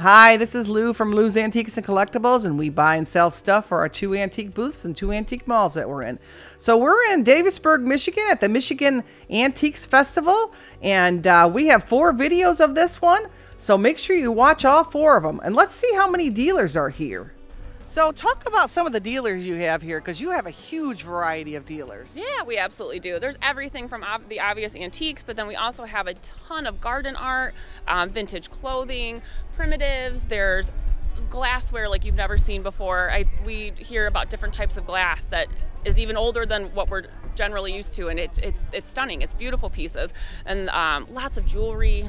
Hi, this is Lou from Lou's Antiques and Collectibles, and we buy and sell stuff for our 2 antique booths and 2 antique malls that we're in. So we're in Davisburg, Michigan at the Michigan Antiques Festival, and we have 4 videos of this one. So make sure you watch all 4 of them, and let's see how many dealers are here. So talk about some of the dealers you have here, because you have a huge variety of dealers. Yeah, we absolutely do. There's everything from the obvious antiques, but then we also have a ton of garden art, vintage clothing, primitives. There's glassware like you've never seen before. We hear about different types of glass that is even older than what we're generally used to, and it's stunning. It's beautiful pieces, and lots of jewelry,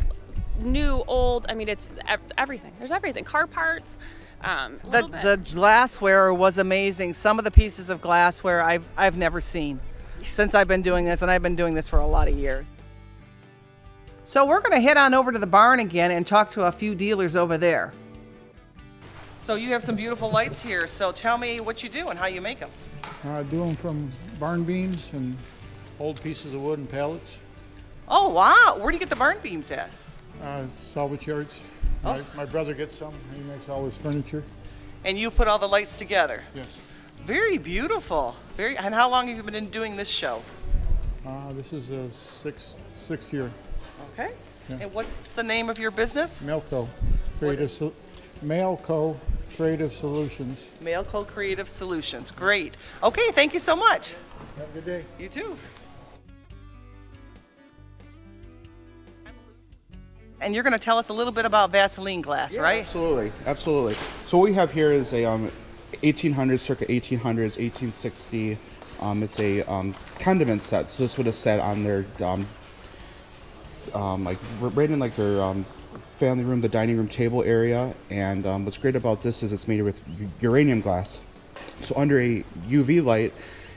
new, old. I mean, it's everything. There's everything. Car parts. The glassware was amazing. Some of the pieces of glassware I've never seen since I've been doing this, and I've been doing this for a lot of years. So we're going to head on over to the barn again and talk to a few dealers over there. So you have some beautiful lights here. So tell me what you do and how you make them. I do them from barn beams and old pieces of wood and pallets. Oh wow! Where do you get the barn beams at? Salvage yards. Oh. My brother gets some. He makes all his furniture. And you put all the lights together? Yes. Very beautiful. And how long have you been doing this show? This is the sixth year. Okay. Yeah. And what's the name of your business? Maleco Creative Solutions. Maleco Creative Solutions. Great. Okay, thank you so much. Have a good day. You too. And you're going to tell us a little bit about Vaseline glass, right? Absolutely, absolutely. So what we have here is a 1800s, circa 1800s, 1860. It's a condiment set. So this would have sat on their like right in like their family room, the dining room table area. And what's great about this is it's made with uranium glass. So under a UV light,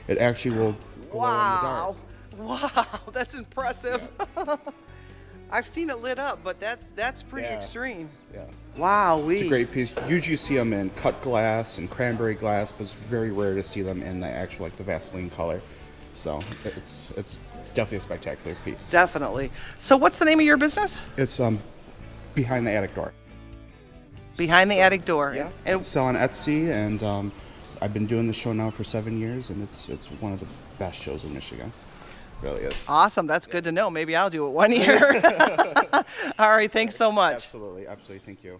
it actually will glow in the dark. Wow, that's impressive. Yeah. I've seen it lit up, but that's pretty extreme. Yeah. Wow, it's a great piece. Usually you see them in cut glass and cranberry glass, but it's very rare to see them in the actual like the Vaseline color. So it's definitely a spectacular piece. Definitely. So what's the name of your business? It's Behind the Attic Door. Behind the Attic Door. Yeah. And sell on Etsy, and I've been doing the show now for 7 years, and it's one of the best shows in Michigan. Really is. Awesome. That's good to know. Maybe I'll do it one year. All right. Thanks so much. Absolutely. Absolutely. Thank you.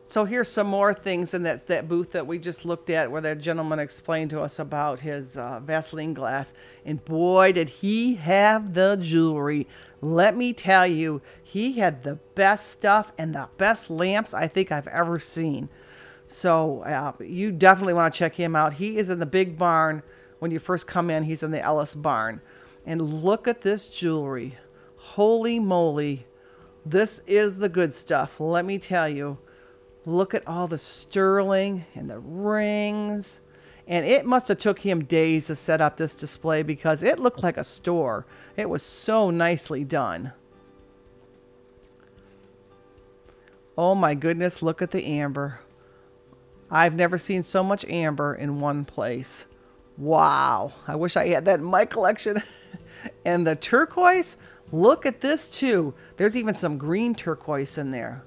So here's some more things in that booth that we just looked at, where that gentleman explained to us about his Vaseline glass. And boy, did he have the jewelry. Let me tell you, he had the best stuff and the best lamps I think I've ever seen. So you definitely want to check him out. He is in the big barn. When you first come in, he's in the Ellis barn. And look at this jewelry. Holy moly. This is the good stuff. Let me tell you. Look at all the sterling and the rings. And it must have took him days to set up this display, because it looked like a store. It was so nicely done. Oh my goodness, look at the amber. I've never seen so much amber in one place. Wow. I wish I had that in my collection. And the turquoise, look at this too. There's even some green turquoise in there.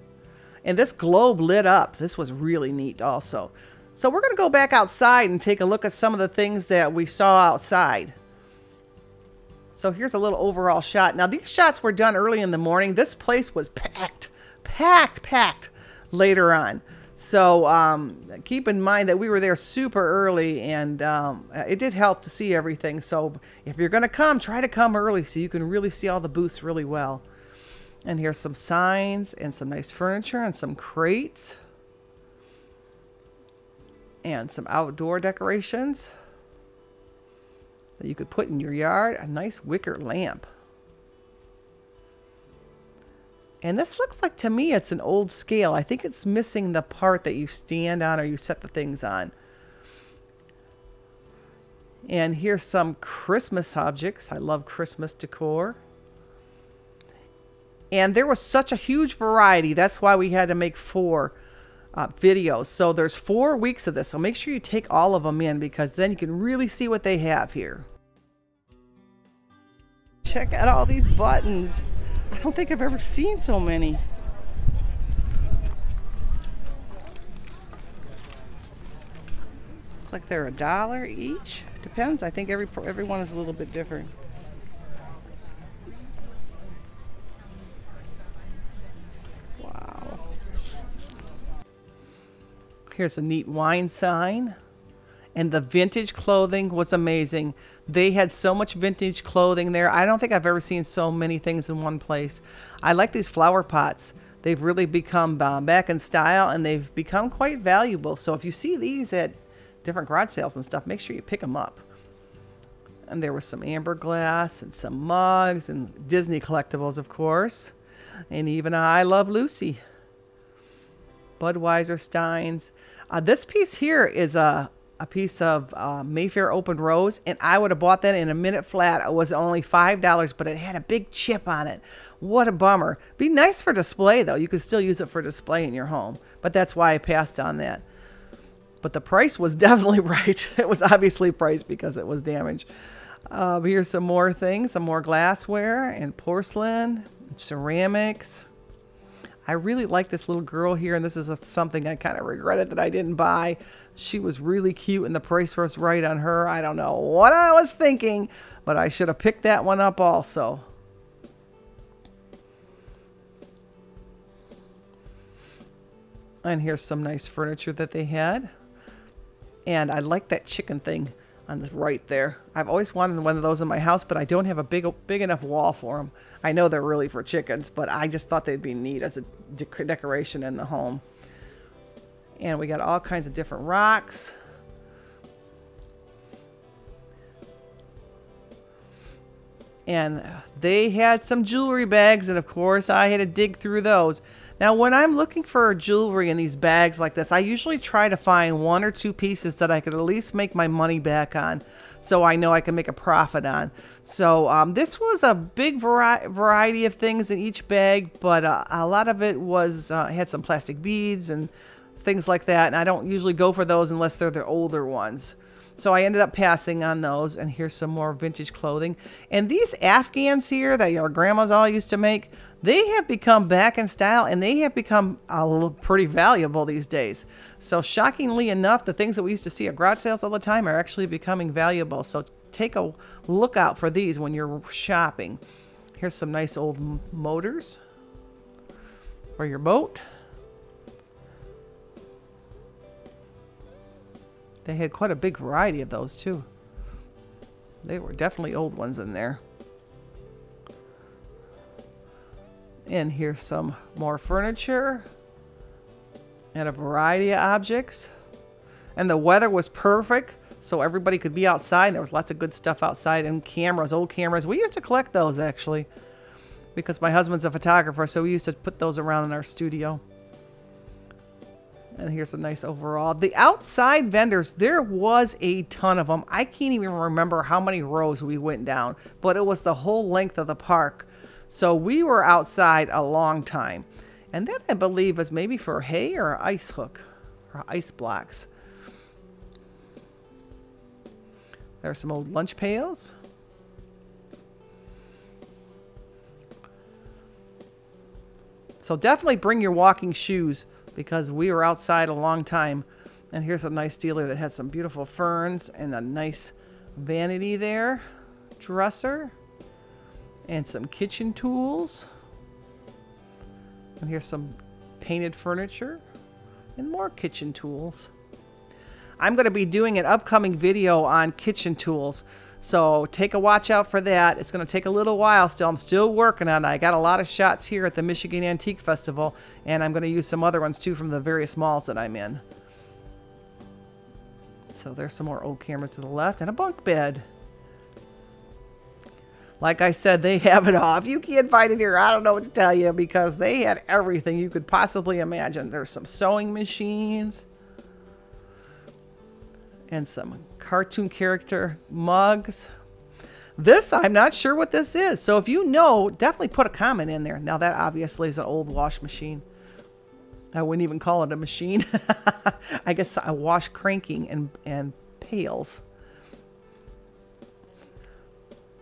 And this globe lit up. This was really neat also. So we're going to go back outside and take a look at some of the things that we saw outside. So here's a little overall shot. Now these shots were done early in the morning. This place was packed later on. So keep in mind that we were there super early, and it did help to see everything. So if you're going to come, try to come early so you can really see all the booths really well. And here's some signs and some nice furniture and some crates. And some outdoor decorations that you could put in your yard. A nice wicker lamp. And this looks like, to me, it's an old scale. I think it's missing the part that you stand on or you set the things on. And here's some Christmas objects. I love Christmas decor. And there was such a huge variety. That's why we had to make 4 videos. So there's 4 weeks of this. So make sure you take all of them in, because then you can really see what they have here. Check out all these buttons. I don't think I've ever seen so many. like they're $1 each. Depends. I think every one is a little bit different. Wow. Here's a neat wine sign. And the vintage clothing was amazing. They had so much vintage clothing there. I don't think I've ever seen so many things in one place. I like these flower pots. They've really become back in style, and they've become quite valuable. So if you see these at different garage sales and stuff, make sure you pick them up. And there was some amber glass and some mugs and Disney collectibles, of course. And even I Love Lucy. Budweiser steins. This piece here is a piece of Mayfair Open Rose, and I would have bought that in a minute flat. It was only $5, but it had a big chip on it. What a bummer. Be nice for display, though. You could still use it for display in your home, but that's why I passed on that. But the price was definitely right. It was obviously priced because it was damaged. Here's some more things, some more glassware and porcelain, ceramics. I really like this little girl here, and this is something I kind of regretted that I didn't buy. She was really cute, and the price was right on her. I don't know what I was thinking, but I should have picked that one up also. And here's some nice furniture that they had. And I like that chicken thing on the right there. I've always wanted one of those in my house, but I don't have a big enough wall for them. I know they're really for chickens, but I just thought they'd be neat as a decoration in the home. And we got all kinds of different rocks. And they had some jewelry bags, and of course I had to dig through those. Now when I'm looking for jewelry in these bags like this, I usually try to find 1 or 2 pieces that I could at least make my money back on, so I know I can make a profit on. So this was a big variety of things in each bag, but a lot of it was had some plastic beads and things like that, and I don't usually go for those unless they're the older ones. So I ended up passing on those. And here's some more vintage clothing. And these Afghans here that your grandmas all used to make, they have become back in style, and they have become pretty valuable these days. So shockingly enough, the things that we used to see at garage sales all the time are actually becoming valuable. So take a look out for these when you're shopping. Here's some nice old motors for your boat. They had quite a big variety of those too. They were definitely old ones in there. And here's some more furniture and a variety of objects. And the weather was perfect, so everybody could be outside. There was lots of good stuff outside, and cameras, old cameras. We used to collect those actually because my husband's a photographer, so we used to put those around in our studio. And here's a nice overall. The outside vendors, there was a ton of them. I can't even remember how many rows we went down, but it was the whole length of the park. So we were outside a long time. And that, I believe, is maybe for hay or ice hook or ice blocks. There's some old lunch pails. So definitely bring your walking shoes, because we were outside a long time. And here's a nice dealer that has some beautiful ferns and a nice vanity there, dresser, and some kitchen tools. And here's some painted furniture and more kitchen tools. I'm going to be doing an upcoming video on kitchen tools, so take a watch out for that. It's going to take a little while still. I'm still working on it. I got a lot of shots here at the Michigan Antique Festival, and I'm going to use some other ones too from the various malls that I'm in. So there's some more old cameras to the left and a bunk bed. Like I said, they have it all. If you can't find it here, I don't know what to tell you, because they had everything you could possibly imagine. There's some sewing machines and some cartoon character mugs. This, I'm not sure what this is. So if you know, definitely put a comment in there. Now that obviously is an old wash machine. I wouldn't even call it a machine. I guess a wash cranking and pails.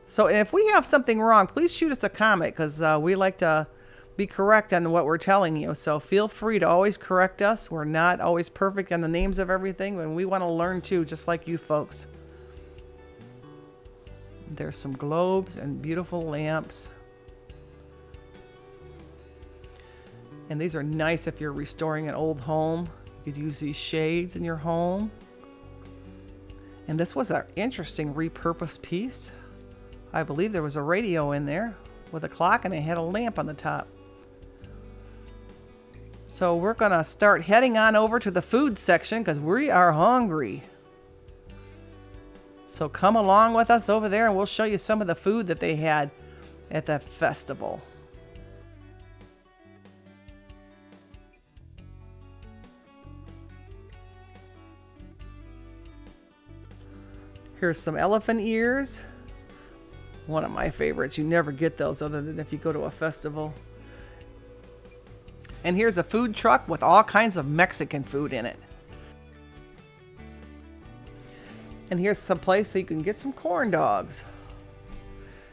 So if we have something wrong, please shoot us a comment, because we like to be correct on what we're telling you. So feel free to always correct us. We're not always perfect on the names of everything, and we want to learn too, just like you folks. There's some globes and beautiful lamps. And these are nice if you're restoring an old home. You could use these shades in your home. And this was an interesting repurposed piece. I believe there was a radio in there with a clock, and it had a lamp on the top. So we're going to start heading on over to the food section because we are hungry. So come along with us over there and we'll show you some of the food that they had at the festival. Here's some elephant ears. One of my favorites. You never get those other than if you go to a festival. And here's a food truck with all kinds of Mexican food in it. And here's some place so you can get some corn dogs.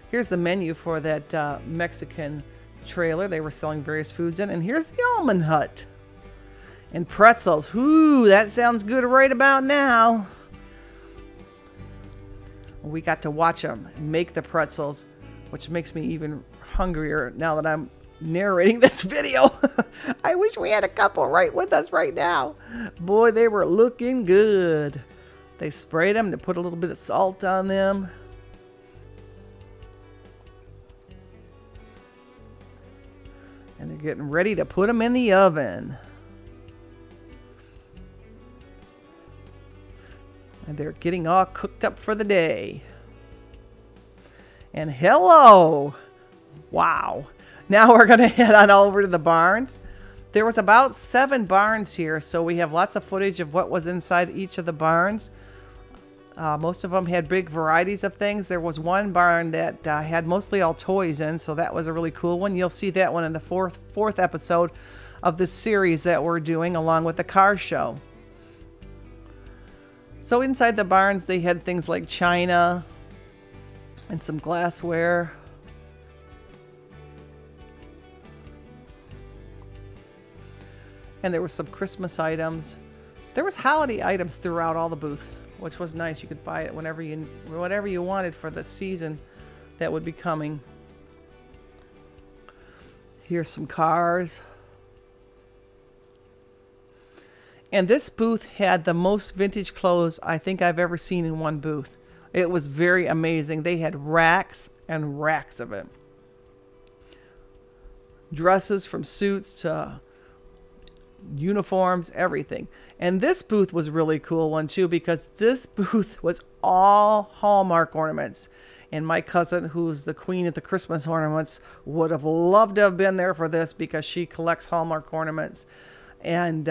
Here's the menu for that Mexican trailer they were selling various foods in. And here's the almond hut. And pretzels. Ooh, that sounds good right about now. We got to watch them make the pretzels, which makes me even hungrier now that I'm narrating this video. I wish we had a couple right with us right now. Boy, they were looking good. They sprayed them to put a little bit of salt on them. And they're getting ready to put them in the oven. And they're getting all cooked up for the day. And hello! Wow. Now we're going to head on over to the barns. There was about 7 barns here, so we have lots of footage of what was inside each of the barns. Most of them had big varieties of things. There was one barn that had mostly all toys in, so that was a really cool one. You'll see that one in the fourth episode of this series that we're doing, along with the car show. So inside the barns, they had things like china and some glassware. And there were some Christmas items. There was holiday items throughout all the booths, which was nice. You could buy it whatever you wanted for the season that would be coming. Here's some cars. And this booth had the most vintage clothes I think I've ever seen in one booth. It was very amazing. They had racks and racks of it. Dresses from suits to uniforms, everything. And this booth was a really cool one too, because this booth was all Hallmark ornaments. And my cousin, who's the queen of the Christmas ornaments, would have loved to have been there for this because she collects Hallmark ornaments. And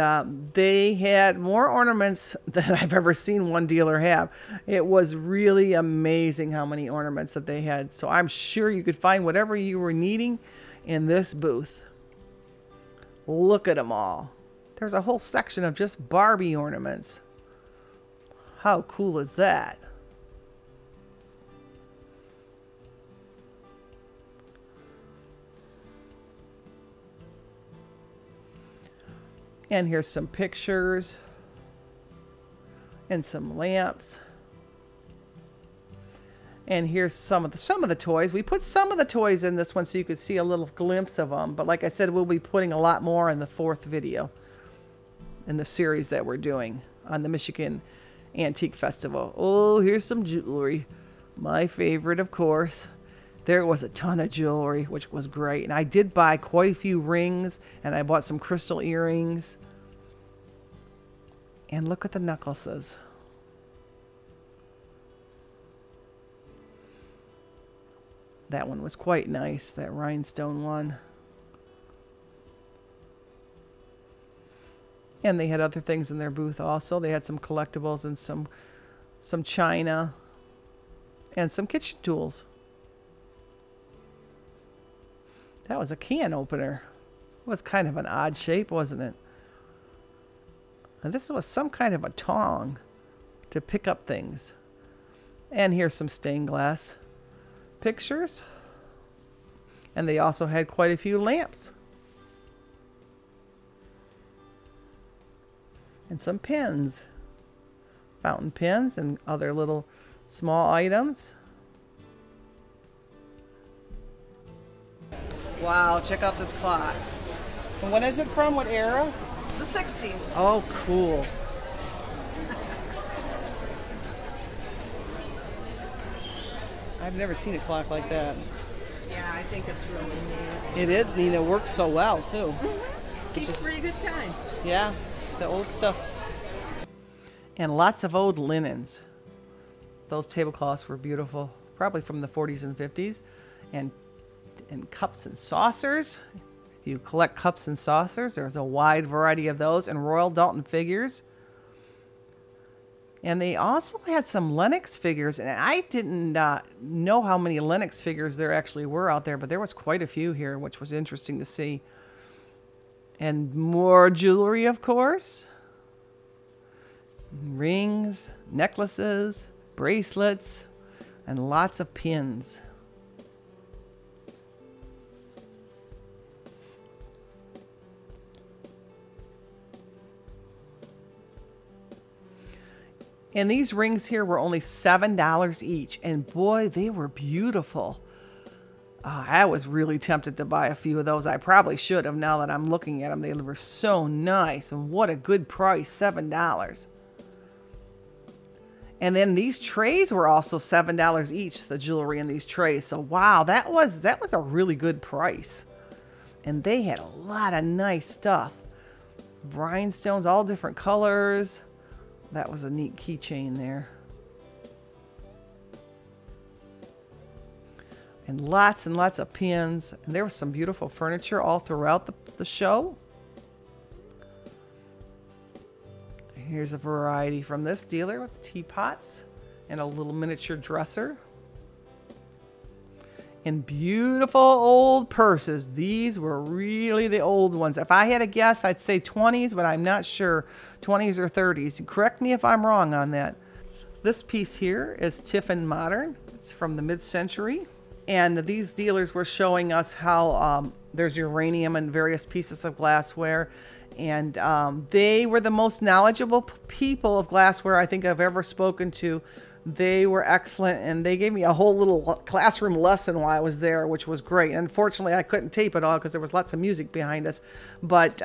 they had more ornaments than I've ever seen one dealer have. It was really amazing how many ornaments that they had. So I'm sure you could find whatever you were needing in this booth. Look at them all. There's a whole section of just Barbie ornaments. How cool is that? And here's some pictures and some lamps. And here's some of the toys. We put some of the toys in this one so you could see a little glimpse of them. But like I said, we'll be putting a lot more in the 4th video in the series that we're doing on the Michigan Antique Festival. Oh, here's some jewelry. My favorite, of course. There was a ton of jewelry, which was great. And I did buy quite a few rings, and I bought some crystal earrings. And look at the necklaces. That one was quite nice, that rhinestone one. And they had other things in their booth also. They had some collectibles and some china and some kitchen tools. That was a can opener. It was kind of an odd shape, wasn't it? And this was some kind of a tong to pick up things. And here's some stained glass pictures. And they also had quite a few lamps And some pins. Fountain pens and other little small items. Wow, check out this clock. And when is it from? What era? The 60s. Oh, cool. I've never seen a clock like that. Yeah, I think it's really neat. It is neat. It works so well, too. Keeps pretty good time. Yeah, the old stuff. And lots of old linens. Those tablecloths were beautiful, probably from the 40s and 50s. And cups and saucers. If you collect cups and saucers, there's a wide variety of those, and Royal Dalton figures. And they also had some Lenox figures, and I didn't know how many Lenox figures there actually were out there, but there was quite a few here, which was interesting to see. And more jewelry, of course. Rings, necklaces, bracelets, and lots of pins. And these rings here were only $7 each. And boy, they were beautiful. I was really tempted to buy a few of those. I probably should have now that I'm looking at them. They were so nice. And what a good price, $7. And then these trays were also $7 each, the jewelry in these trays. So wow, that was a really good price. And they had a lot of nice stuff. Rhinestones, all different colors. That was a neat keychain there. And lots of pins. And there was some beautiful furniture all throughout the show. Here's a variety from this dealer with teapots and a little miniature dresser. And beautiful old purses. These were really the old ones. If I had a guess, I'd say 20s, but I'm not sure. 20s or 30s. Correct me if I'm wrong on that. This piece here is Tiffin Modern. It's from the mid-century. And these dealers were showing us how there's uranium in various pieces of glassware. And they were the most knowledgeable people of glassware I think I've ever spoken to. They were excellent, and they gave me a whole little classroom lesson while I was there, which was great. Unfortunately, I couldn't tape it all because there was lots of music behind us. But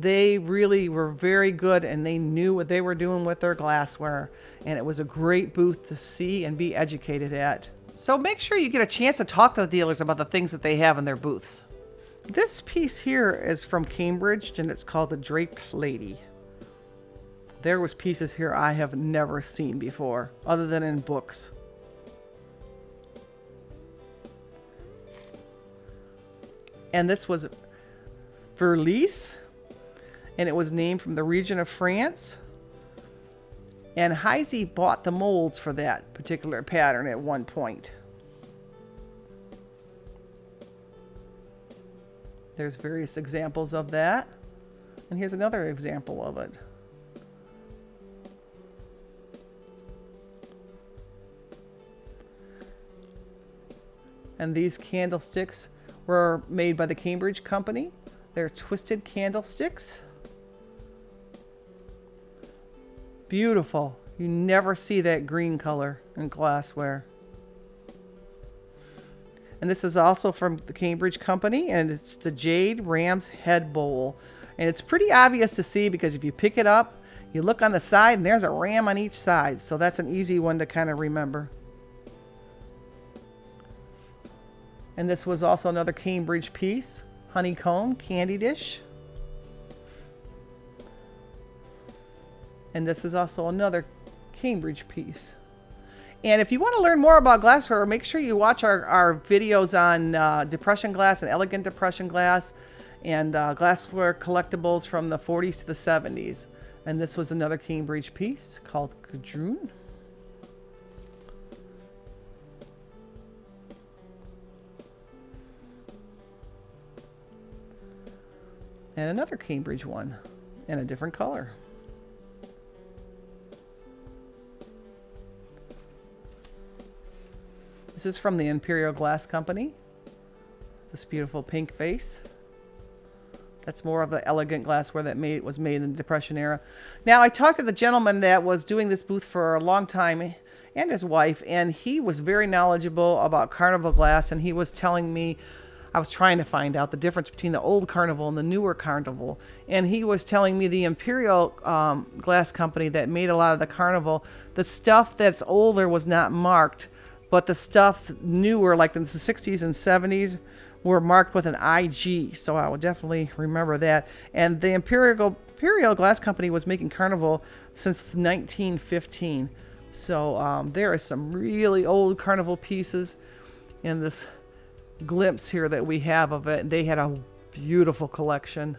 they really were very good, and they knew what they were doing with their glassware. And it was a great booth to see and be educated at. So make sure you get a chance to talk to the dealers about the things that they have in their booths. This piece here is from Cambridge, and it's called the Draped Lady. There was pieces here I have never seen before, other than in books. And this was Verlies, and it was named from the region of France. And Haig bought the molds for that particular pattern at one point. There's various examples of that. And here's another example of it. And these candlesticks were made by the Cambridge company. They're twisted candlesticks. Beautiful. You never see that green color in glassware. And this is also from the Cambridge company, and it's the Jade Ram's Head Bowl. And it's pretty obvious to see because if you pick it up, you look on the side and there's a ram on each side. So that's an easy one to kind of remember. And this was also another Cambridge piece, honeycomb candy dish. And this is also another Cambridge piece. And if you want to learn more about glassware, make sure you watch our videos on depression glass and elegant depression glass and glassware collectibles from the 40s to the 70s. And this was another Cambridge piece called Gadroon. And another Cambridge one in a different color. This is from the Imperial Glass Company. This beautiful pink vase. That's more of the elegant glassware that was made in the Depression era. Now, I talked to the gentleman that was doing this booth for a long time, and his wife, and he was very knowledgeable about Carnival glass, and he was telling me, I was trying to find out the difference between the old Carnival and the newer Carnival, and he was telling me the Imperial glass company that made a lot of the Carnival, the stuff that's older was not marked, but the stuff newer, like in the 60s and 70s, were marked with an IG, so I will definitely remember that. And the Imperial Glass Company was making Carnival since 1915. So there are some really old Carnival pieces in this glimpse here that we have of it. They had a beautiful collection.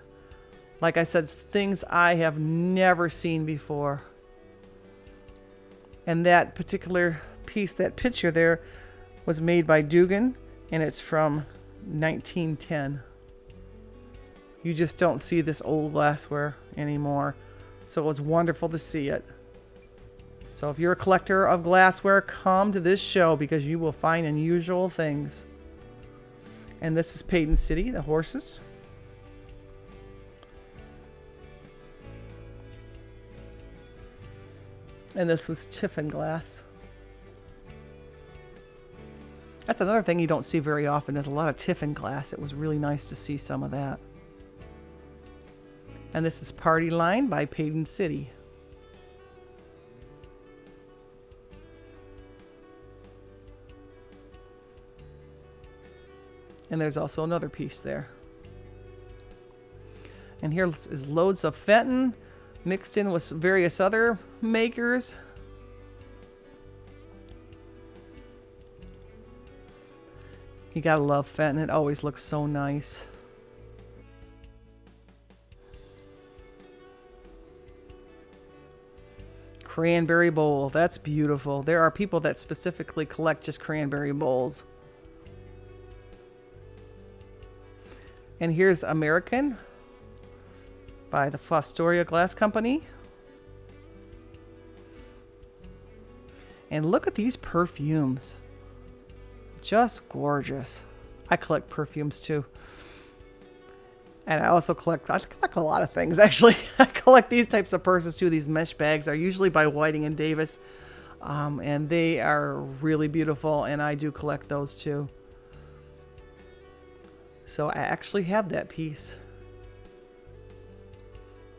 Like I said, things I have never seen before. And that particular piece, that picture there, was made by Dugan, and it's from 1910. You just don't see this old glassware anymore. So it was wonderful to see it. So if you're a collector of glassware, come to this show because you will find unusual things. And this is Payton City, the horses. And this was Tiffin glass. That's another thing you don't see very often. There's a lot of Tiffin glass. It was really nice to see some of that. And this is Party Line by Payton City. And there's also another piece there. And here is loads of Fenton mixed in with various other makers. You gotta love Fenton. It always looks so nice. Cranberry bowl. That's beautiful. There are people that specifically collect just cranberry bowls. And here's American by the Fostoria Glass Company. And look at these perfumes. Just gorgeous. I collect perfumes too. And I also collect a lot of things actually. I collect these types of purses too. These mesh bags are usually by Whiting and Davis. And they are really beautiful, and I do collect those too. So I actually have that piece.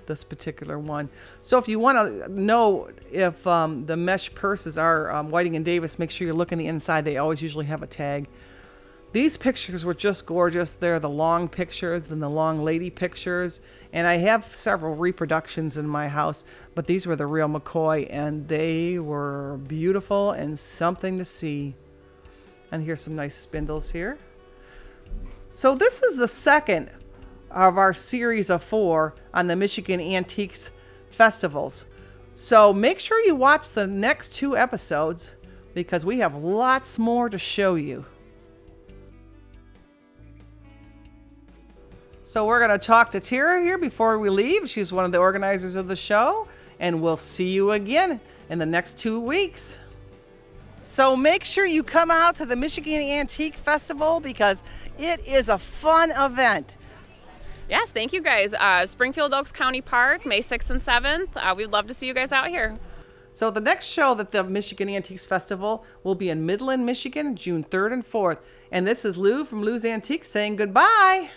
This particular one. So if you want to know if the mesh purses are Whiting and Davis, make sure you look in the inside. They always usually have a tag. These pictures were just gorgeous. They're the long pictures, then the long lady pictures. And I have several reproductions in my house, but these were the real McCoy, and they were beautiful and something to see. And here's some nice spindles here. So this is the second of our series of 4 on the Michigan Antiques Festivals. So make sure you watch the next 2 episodes because we have lots more to show you. So we're going to talk to Tara here before we leave. She's one of the organizers of the show, and we'll see you again in the next 2 weeks. So make sure you come out to the Michigan Antique Festival because it is a fun event. Yes, thank you guys. Springfield Oaks County Park, May 6th and 7th. We'd love to see you guys out here. So the next show that the Michigan Antiques Festival will be in Midland, Michigan, June 3rd and 4th. And this is Lou from Lou's Antiques saying goodbye.